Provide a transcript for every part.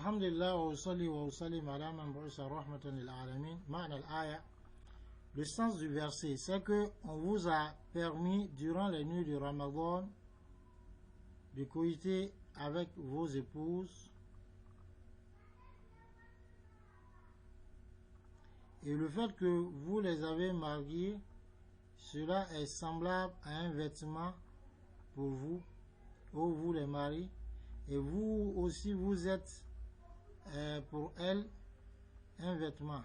الحمد لله وأصلي وأسلم على من بعث رحمة للعالمين. معنى الآية, le sens du verset, c'est que on vous a permis durant les nuits du Ramadan de coïter avec vos épouses, et le fait que vous les avez mariées, cela est semblable à un vêtement pour vous, ou vous les mariez, et vous aussi vous êtes pour elles un vêtement.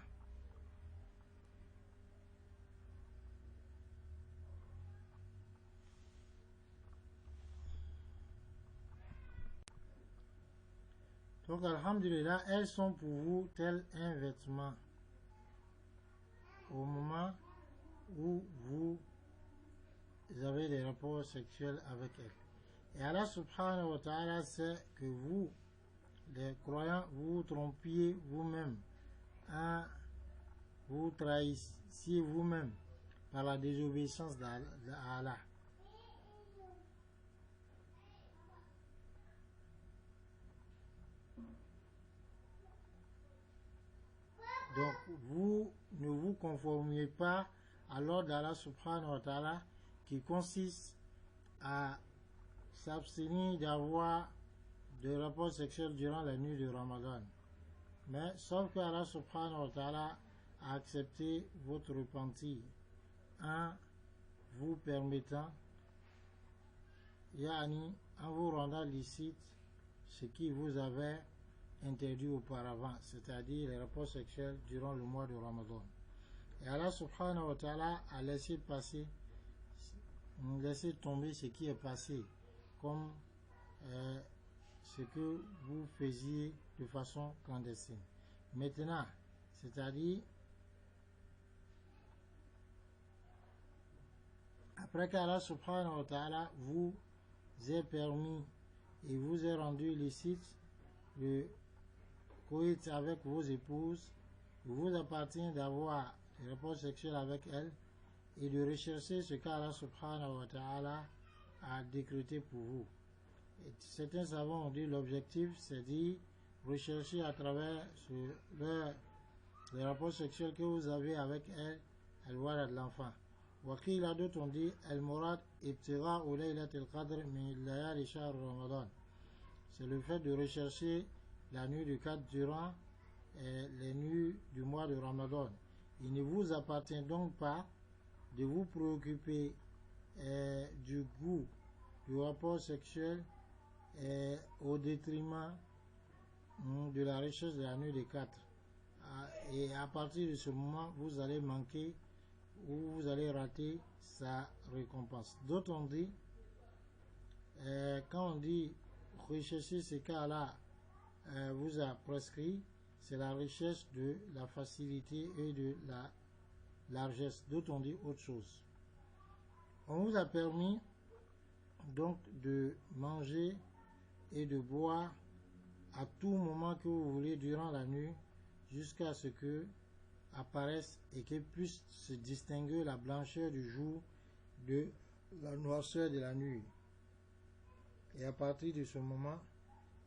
Donc, alhamdulillah, elles sont pour vous tel un vêtement au moment où vous avez des rapports sexuels avec elles. Et Allah subhanahu wa ta'ala sait que vous, les croyants, vous trompiez vous-même, vous trahissiez vous-même par la désobéissance d'Allah. Donc, vous ne vous conformiez pas à l'ordre d'Allah subhanahu wa ta'ala qui consiste à s'abstenir d'avoir de rapports sexuels durant la nuit du Ramadan. Mais, sauf que Allah subhanahu wa ta'ala a accepté votre repentir en vous permettant, en vous rendant licite ce qui vous avait interdit auparavant, c'est-à-dire les rapports sexuels durant le mois de Ramadan. Et Allah subhanahu wa ta'ala a laissé tomber ce qui est passé, comme ce que vous faisiez de façon clandestine. Maintenant, c'est-à-dire, après qu'Allah subhanahu wa ta'ala vous ait permis et vous ait rendu licite le coït avec vos épouses, il vous appartient d'avoir des rapports sexuels avec elles et de rechercher ce qu'Allah subhanahu wa ta'ala a décrété pour vous. Et certains savants ont dit l'objectif, c'est de rechercher à travers les rapports sexuels que vous avez avec elles, al-walad, l'enfant. Wakil, d'autres ont dit al-murad ibtira ou laylatil qadr min layali shahr ramadan. C'est le fait de rechercher la nuit du 4 durant les nuits du mois de Ramadan. Il ne vous appartient donc pas de vous préoccuper du goût du rapport sexuel au détriment de la recherche de la nuit des 4. Et à partir de ce moment, vous allez manquer ou vous allez rater sa récompense. D'autres ont dit, quand on dit rechercher ce cas-là vous a prescrit, c'est la recherche de la facilité et de la largesse. D'autres ont dit autre chose. On vous a permis donc de manger et de boire à tout moment que vous voulez durant la nuit, jusqu'à ce que apparaisse et que puisse se distinguer la blancheur du jour de la noirceur de la nuit. Et à partir de ce moment,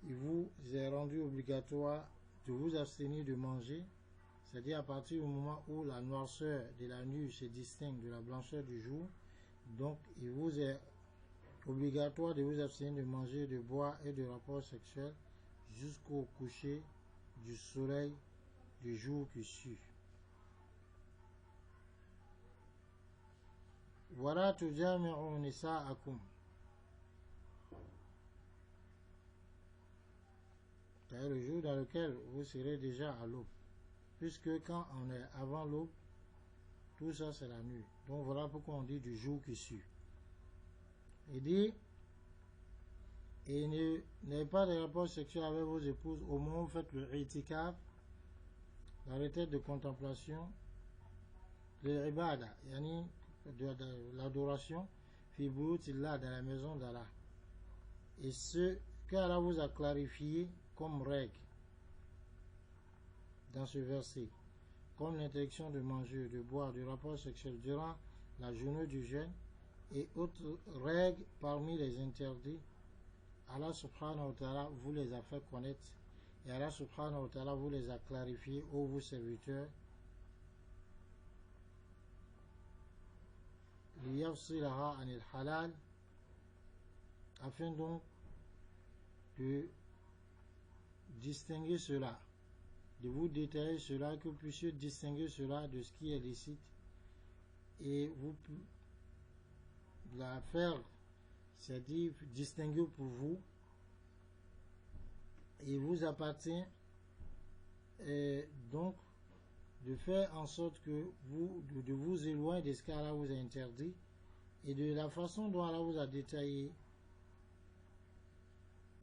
il vous est rendu obligatoire de vous abstenir de manger, c'est-à-dire à partir du moment où la noirceur de la nuit se distingue de la blancheur du jour. Donc il vous est obligatoire de vous abstenir de manger, de boire et de rapports sexuels jusqu'au coucher du soleil du jour qui suit. Wala tujami'u nisa'akum, c'est le jour dans lequel vous serez déjà à l'aube, puisque quand on est avant l'aube, tout ça c'est la nuit. Donc voilà pourquoi on dit du jour qui suit. Il dit, et n'ayez pas de rapports sexuels avec vos épouses au moment où vous faites le itikaf, la retraite de contemplation, le ibada, de l'adoration, fi buyutillah, dans la maison d'Allah. Et ce qu'Allah vous a clarifié comme règle dans ce verset, comme l'interdiction de manger, de boire, du rapport sexuel durant la journée du jeûne et autres règles parmi les interdits, Allah subhanahu wa ta'ala vous les a fait connaître Et Allah subhanahu wa ta'ala vous les a clarifiés, ô vous serviteurs, liyafsilaha anil halal, afin donc de distinguer cela, de vous détailler cela, que vous puissiez distinguer cela de ce qui est licite et vous la faire, c'est-à-dire distinguer pour vous. Il vous appartient donc de faire en sorte que de vous éloigner de ce qu'Allah vous a interdit et de la façon dont Allah vous a détaillé,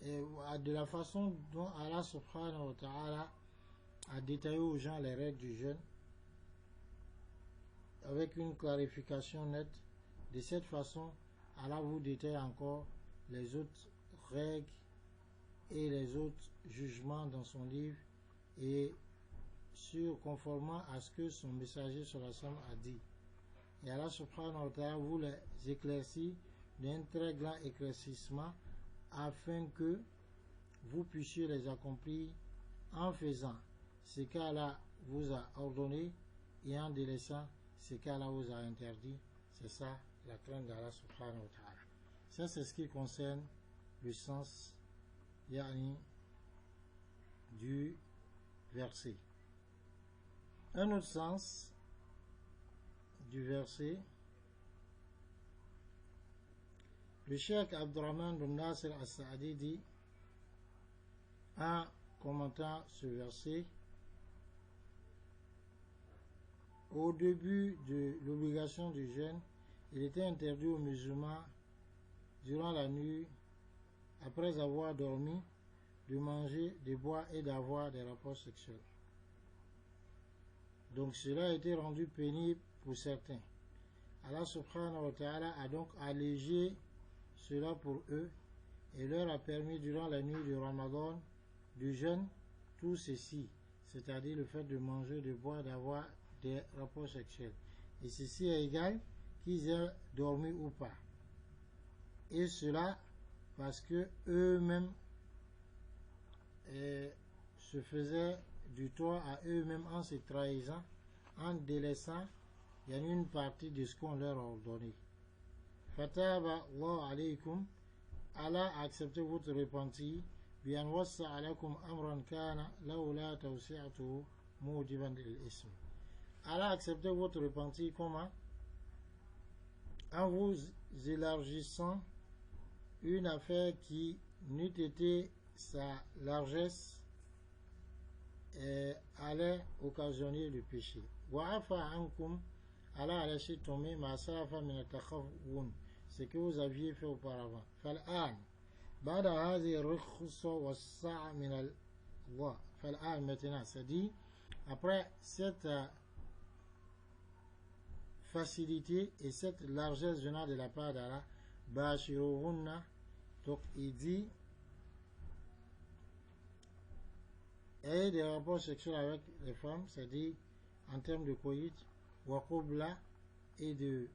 et de la façon dont Allah subhanahu wa ta'ala a détaillé aux gens les règles du jeûne avec une clarification nette. De cette façon, Allah vous détaille encore les autres règles et les autres jugements dans son livre, et conformément à ce que son messager sur la a dit. Et Allah subhanahu wa ta'ala vous les éclaircit d'un très grand éclaircissement afin que vous puissiez les accomplir en faisant ce qu'Allah vous a ordonné et en délaissant ce qu'Allah vous a interdit. C'est ça la crainte d'Allah subhanahu wa ta'ala. Ça, c'est ce qui concerne le sens du verset. Un autre sens du verset, le Cheikh Abdurrahman bin Nasir As-Sa'di dit, en commentant ce verset, au début de l'obligation du jeûne, il était interdit aux musulmans, durant la nuit, après avoir dormi, de manger, de boire et d'avoir des rapports sexuels. Donc cela a été rendu pénible pour certains. Allah subhanahu wa ta'ala a donc allégé cela pour eux et leur a permis durant la nuit du Ramadan de jeûne tout ceci, c'est-à-dire le fait de manger, de boire, d'avoir des rapports sexuels. Et ceci est égal qu'ils aient dormi ou pas. Et cela parce que eux-mêmes se faisaient du tort à eux-mêmes en se trahissant, en délaissant une partie de ce qu'on leur a ordonné. Fataba Allah alaykum, Allah a accepté votre repentir, bien wassa alakum amran kana laula tawsi'atuhu mujiban lil ism. Allah a accepté votre repentir comment? En vous élargissant une affaire qui n'eût été sa largesse allait occasionner le péché. Wa'afa ankum, Allah a laissé tomber ma salafa min takhawun, ce que vous aviez fait auparavant. Fal'an, ba'da hadhihi ar-rukhsa was-sa'a min Allah. Fal'an, maintenant, c'est-à-dire après cette facilité et cette largesse venant de la part d'Allah, bashiruhunna, donc il dit ayez des rapports sexuels avec les femmes, c'est-à-dire en termes de coït, wa qubla, et de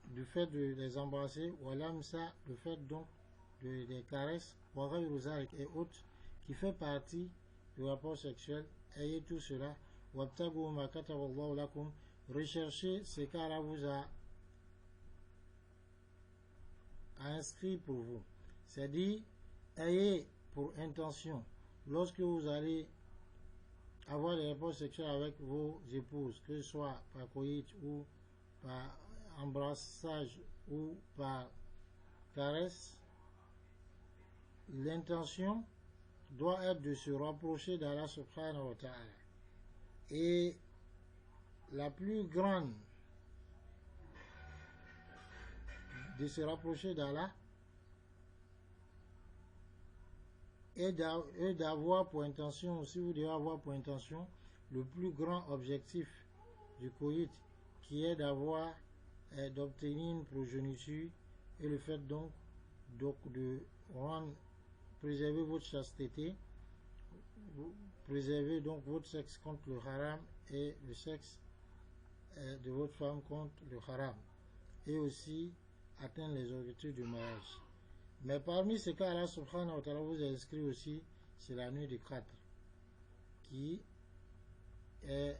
du fait de les embrasser, wa lamsa, le fait donc des caresses, wa ghayru zalik et autres, qui fait partie du rapport sexuel. Ayez tout cela, wabtagu ma kataballahu lakum, recherchez ce qu'Allah vous a inscrit pour vous. C'est-à-dire, ayez pour intention, lorsque vous allez avoir des rapports sexuels avec vos épouses, que ce soit par coït ou par embrassage ou par caresse, l'intention doit être de se rapprocher d'Allah subhanahu wa ta'ala. Et la plus grande de se rapprocher d'Allah et d'avoir pour intention, aussi vous devez avoir pour intention le plus grand objectif du coït, qui est d'obtenir une progéniture, et le fait donc de préserver votre chasteté, préserver donc votre sexe contre le haram et le sexe de votre femme contre le haram, et aussi atteindre les objectifs du mariage. Mais parmi ce qu'Allah subhanahu wa ta'ala vous a inscrit aussi, c'est la nuit du 4, qui est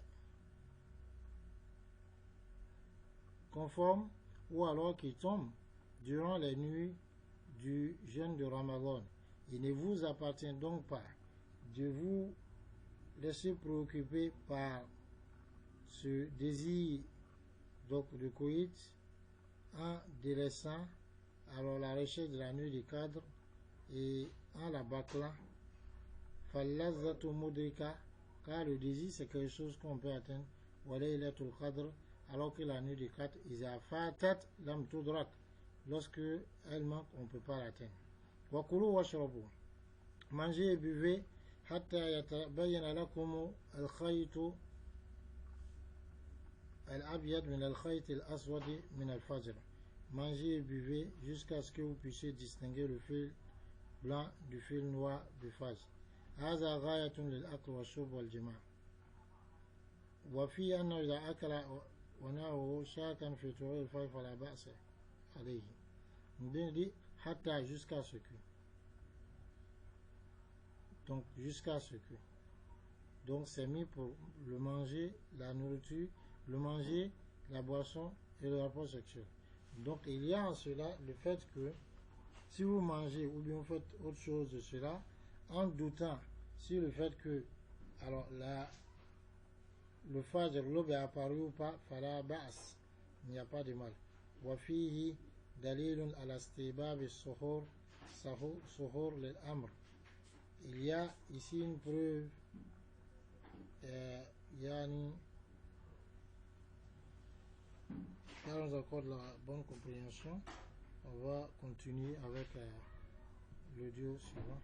conforme ou alors qui tombe durant les nuits du jeûne de Ramadan. Il ne vous appartient donc pas de vous laisser préoccuper par ce désir donc de coït en délaissant alors la recherche de la nuit du cadre et en la bâclant. Fallazatu mudrika, car le désir c'est quelque chose qu'on peut atteindre. Walaylatul qadr, alors que la nuit du 4, iza fatat lam tudrak, lorsque elle manque, on ne peut pas l'atteindre. Wa kulu washrabu, mangez et buvez hatta yatabayyana lakum al-khaytu al-abyad min al-khayt al-aswad min al-fajr. Mangez et buvez jusqu'à ce que vous puissiez distinguer le fil blanc du fil noir du fajr. هذا غاية للأكل والشرب والجماع. وفي أنه إذا أكل ونهره شاكا في طلوع الفجر فلا بأس عليه. On dit hatta jusqu'à ce que. Donc jusqu'à ce que. Donc c'est mis pour le manger, la nourriture, le manger, la boisson et le rapport sexuel. Donc il y a en cela le fait que si vous mangez ou bien vous faites autre chose de cela, en doutant sur le fait que alors le fajr, l'aube est apparu ou pas, fala ba's, il n'y a pas de mal. Wa fihi dalilun ala istibab as-suhur lil amr. Il y a ici une preuve yani car on accorde la bonne compréhension. On va continuer avec le duo suivant.